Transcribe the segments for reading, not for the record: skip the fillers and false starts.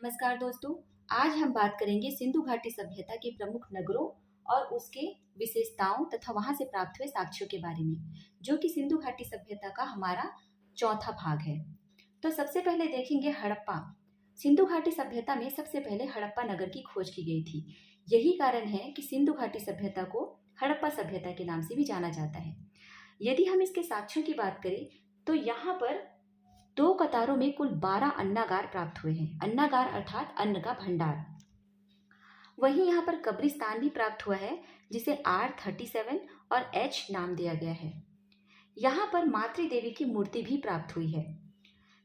नमस्कार दोस्तों। आज हम बात करेंगे सिंधु घाटी सभ्यता के प्रमुख नगरों और उसके विशेषताओं तथा वहां से प्राप्त हुए साक्ष्यों के बारे में, जो कि सिंधु घाटी सभ्यता का हमारा चौथा भाग है। तो सबसे पहले देखेंगे हड़प्पा। सिंधु घाटी सभ्यता में सबसे पहले हड़प्पा नगर की खोज की गई थी। यही कारण है कि सिंधु घाटी सभ्यता को हड़प्पा सभ्यता के नाम से भी जाना जाता है। यदि हम इसके साक्ष्यों की बात करें तो यहाँ पर दो कतारों में कुल 12 अन्नागार प्राप्त हुए हैं। अन्नागार अर्थात अन्न का भंडार। वहीं यहाँ पर कब्रिस्तान भी प्राप्त हुआ है, जिसे R37 और H नाम दिया गया है। यहाँ पर मातृ देवी की मूर्ति भी प्राप्त हुई है।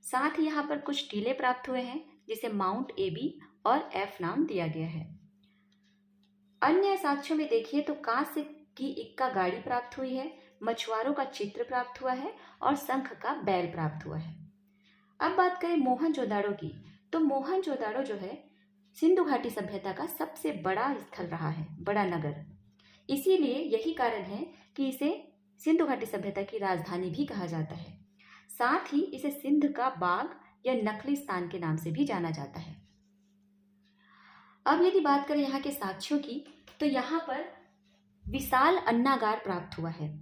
साथ ही यहाँ पर कुछ टीले प्राप्त हुए हैं, जिसे माउंट AB और F नाम दिया गया है। अन्य साक्ष्यों में देखिए तो कांस्य की इक्का गाड़ी प्राप्त हुई है, मछुआरों का चित्र प्राप्त हुआ है और शंख का बैल प्राप्त हुआ है। अब बात करें मोहनजोदाड़ो की, तो मोहनजोदाड़ो जो है सिंधु घाटी सभ्यता का सबसे बड़ा स्थल रहा है, बड़ा नगर। इसीलिए यही कारण है कि इसे सिंधु घाटी सभ्यता की राजधानी भी कहा जाता है। साथ ही इसे सिंध का बाग या नकली स्थान के नाम से भी जाना जाता है। अब यदि बात करें यहाँ के साक्ष्यों की, तो यहाँ पर विशाल अन्नागार प्राप्त हुआ है,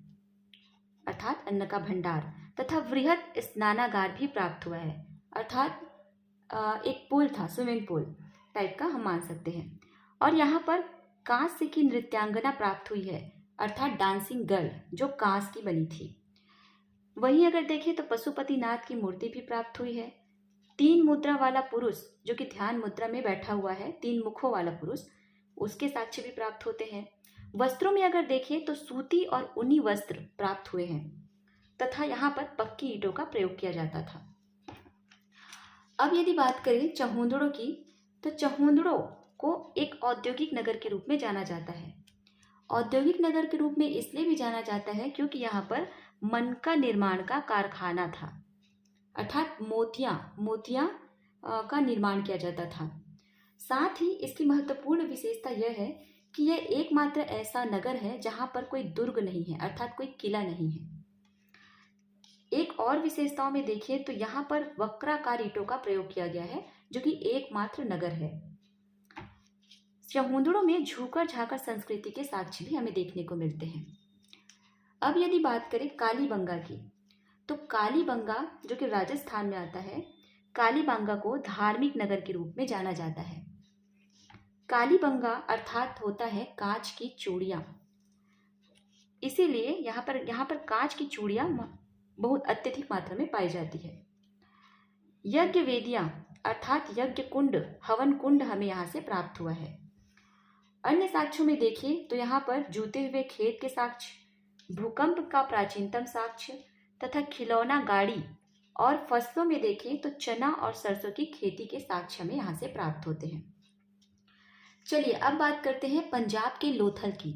अर्थात अन्न का भंडार, तथा वृहत स्नानागार भी प्राप्त हुआ है, अर्थात एक पूल था, स्विमिंग पूल टाइप का हम मान सकते हैं। और यहाँ पर कांस्य की नृत्यांगना प्राप्त हुई है, अर्थात डांसिंग गर्ल, जो कांस की बनी थी। वहीं अगर देखें तो पशुपतिनाथ की मूर्ति भी प्राप्त हुई है। 3 मुद्रा वाला पुरुष, जो कि ध्यान मुद्रा में बैठा हुआ है, 3 मुखों वाला पुरुष, उसके साक्ष्य भी प्राप्त होते हैं। वस्त्रों में अगर देखें तो सूती और ऊनी वस्त्र प्राप्त हुए हैं, तथा यहाँ पर पक्की ईंटों का प्रयोग किया जाता था। अब यदि बात करें चहुंदड़ों की, तो चहुंदड़ों को एक औद्योगिक नगर के रूप में जाना जाता है। औद्योगिक नगर के रूप में इसलिए भी जाना जाता है क्योंकि यहाँ पर मनका निर्माण का कारखाना था, अर्थात मोतियां का निर्माण किया जाता था। साथ ही इसकी महत्वपूर्ण विशेषता यह है कि यह एकमात्र ऐसा नगर है जहां पर कोई दुर्ग नहीं है, अर्थात कोई किला नहीं है। एक और विशेषताओं में देखिए तो यहाँ पर वक्राकार ईंटों का प्रयोग किया गया है, जो कि एकमात्र नगर है। चहुंदड़ों में झूकर झाकर संस्कृति के साक्ष्य भी हमें देखने को मिलते हैं। अब यदि बात करें कालीबंगा की, तो कालीबंगा जो कि राजस्थान में आता है, कालीबंगा को धार्मिक नगर के रूप में जाना जाता है। कालीबंगा अर्थात होता है कांच की चूड़ियां, इसीलिए यहाँ पर कांच की चूड़ियां बहुत अत्यधिक मात्रा में पाई जाती है। यज्ञ वेदियां अर्थात यज्ञ कुंड, हवन कुंड हमें यहाँ से प्राप्त हुआ है। अन्य साक्ष्यों में देखिए तो यहाँ पर जूते हुए खेत के साक्ष्य, भूकंप का प्राचीनतम साक्ष्य, तथा खिलौना गाड़ी, और फसलों में देखें तो चना और सरसों की खेती के साक्ष्य हमें यहाँ से प्राप्त होते हैं। चलिए अब बात करते हैं पंजाब के लोथल की।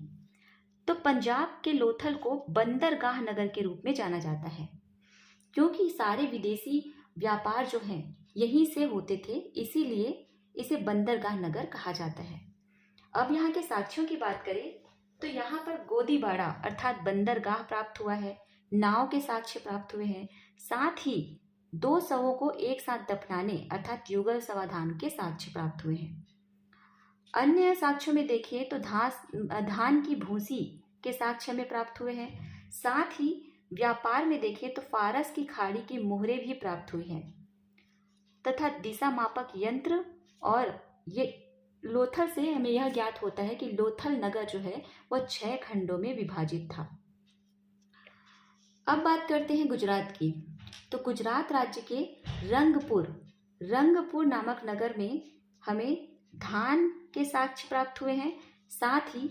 तो पंजाब के लोथल को बंदरगाह नगर के रूप में जाना जाता है, क्योंकि सारे विदेशी व्यापार जो हैं यहीं से होते थे, इसीलिए इसे बंदरगाह नगर कहा जाता है। अब यहाँ के साक्ष्यों की बात करें तो यहाँ पर गोदीबाड़ा अर्थात बंदरगाह प्राप्त हुआ है, नाव के साक्ष्य प्राप्त हुए हैं, साथ ही 2 शवों को एक साथ दफनाने अर्थात युगल समाधान के साक्ष्य प्राप्त हुए हैं। अन्य साक्ष्यों में देखिए तो धान की भूसी के साक्ष्य में प्राप्त हुए हैं। साथ ही व्यापार में देखें तो फारस की खाड़ी की मोहरें भी प्राप्त हुई हैं, तथा दिशा मापक यंत्र। और ये लोथल से हमें यह ज्ञात होता है कि लोथल नगर जो है वह 6 खंडों में विभाजित था। अब बात करते हैं गुजरात की। तो गुजरात राज्य के रंगपुर नामक नगर में हमें धान के साक्ष्य प्राप्त हुए हैं, साथ ही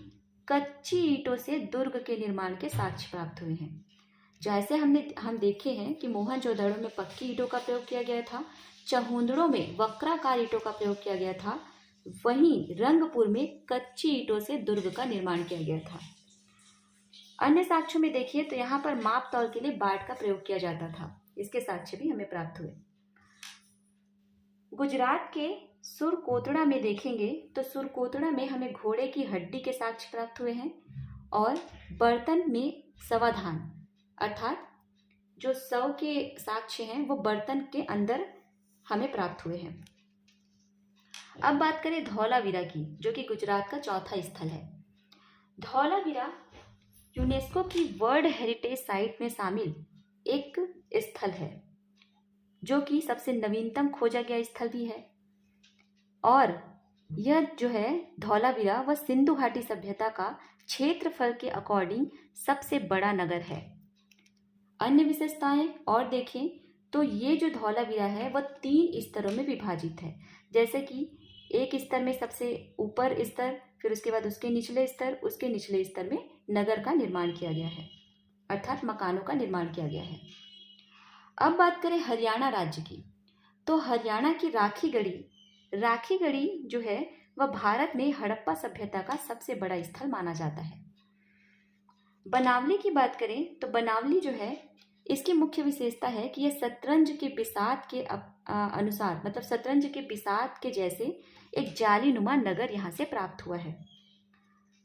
कच्ची ईंटों से दुर्ग के निर्माण के साक्ष्य प्राप्त हुए हैं। जैसे हम देखे हैं कि मोहनजोदड़ो में पक्की ईंटों का प्रयोग किया गया था, चहुंदड़ों में वक्राकार ईंटों का प्रयोग किया गया था, वहीं रंगपुर में कच्ची ईंटों से दुर्ग का निर्माण किया गया था। अन्य साक्ष्यों में देखिए तो यहाँ पर माप तौल के लिए बाट का प्रयोग किया जाता था, इसके साक्ष्य भी हमें प्राप्त हुए। गुजरात के सुरकोतड़ा में देखेंगे तो सुरकोतड़ा में हमें घोड़े की हड्डी के साक्ष्य प्राप्त हुए हैं, और बर्तन में समाधान अर्थात जो शव के साक्ष्य हैं वो बर्तन के अंदर हमें प्राप्त हुए हैं। अब बात करें धौलावीरा की, जो कि गुजरात का चौथा स्थल है। धौलावीरा यूनेस्को की वर्ल्ड हेरिटेज साइट में शामिल एक स्थल है, जो कि सबसे नवीनतम खोजा गया स्थल भी है। और यह जो है धौलावीरा वह सिंधु घाटी सभ्यता का क्षेत्रफल के अकॉर्डिंग सबसे बड़ा नगर है। अन्य विशेषताएं और देखें तो ये जो धौलावीरा है वह 3 स्तरों में विभाजित है। जैसे कि एक स्तर में सबसे ऊपर स्तर, फिर उसके बाद उसके निचले स्तर, उसके निचले स्तर में नगर का निर्माण किया गया है, अर्थात मकानों का निर्माण किया गया है। अब बात करें हरियाणा राज्य की, तो हरियाणा की राखीगढ़ी जो है वह भारत में हड़प्पा सभ्यता का सबसे बड़ा स्थल माना जाता है। बनावली की बात करें तो बनावली जो है इसकी मुख्य विशेषता है कि यह शतरंज के बिसात के अनुसार, मतलब शतरंज के बिसात के जैसे एक जालीनुमा नगर यहाँ से प्राप्त हुआ है,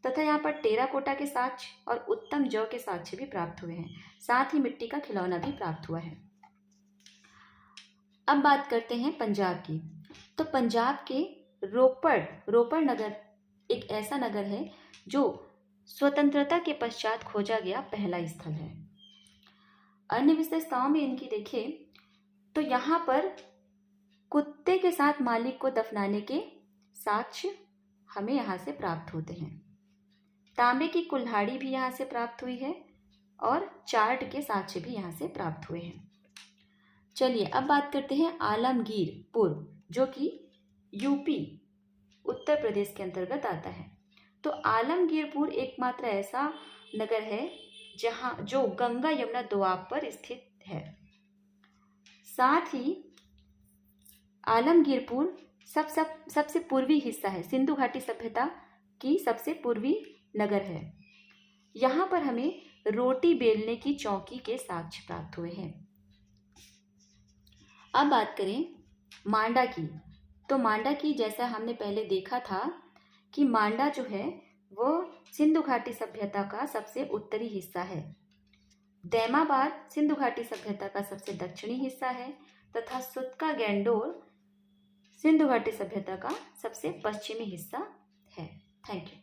तथा यहाँ पर टेराकोटा के साक्ष्य और उत्तम जौ के साक्ष्य भी प्राप्त हुए हैं। साथ ही मिट्टी का खिलौना भी प्राप्त हुआ है। अब बात करते हैं पंजाब की, तो पंजाब के रोपड़ नगर एक ऐसा नगर है जो स्वतंत्रता के पश्चात खोजा गया पहला स्थल है। अन्य विशेषताओं में इनकी देखें तो यहाँ पर कुत्ते के साथ मालिक को दफनाने के साक्ष्य हमें यहाँ से प्राप्त होते हैं। तांबे की कुल्हाड़ी भी यहाँ से प्राप्त हुई है और चार्ट के साक्ष्य भी यहाँ से प्राप्त हुए हैं। चलिए अब बात करते हैं आलमगीरपुर, जो कि यूपी उत्तर प्रदेश के अंतर्गत आता है। तो आलमगीरपुर एकमात्र ऐसा नगर है जो गंगा यमुना दोआब पर स्थित है। साथ ही आलमगीरपुर सबसे पूर्वी हिस्सा है, सिंधु घाटी सभ्यता की सबसे पूर्वी नगर है। यहाँ पर हमें रोटी बेलने की चौकी के साक्ष्य प्राप्त हुए हैं। अब बात करें मांडा की, तो मांडा की जैसा हमने पहले देखा था कि मांडा जो है वो सिंधु घाटी सभ्यता का सबसे उत्तरी हिस्सा है। दैमाबाद सिंधु घाटी सभ्यता का सबसे दक्षिणी हिस्सा है तथा सुत्का गैंडोर सिंधु घाटी सभ्यता का सबसे पश्चिमी हिस्सा है। Thank you.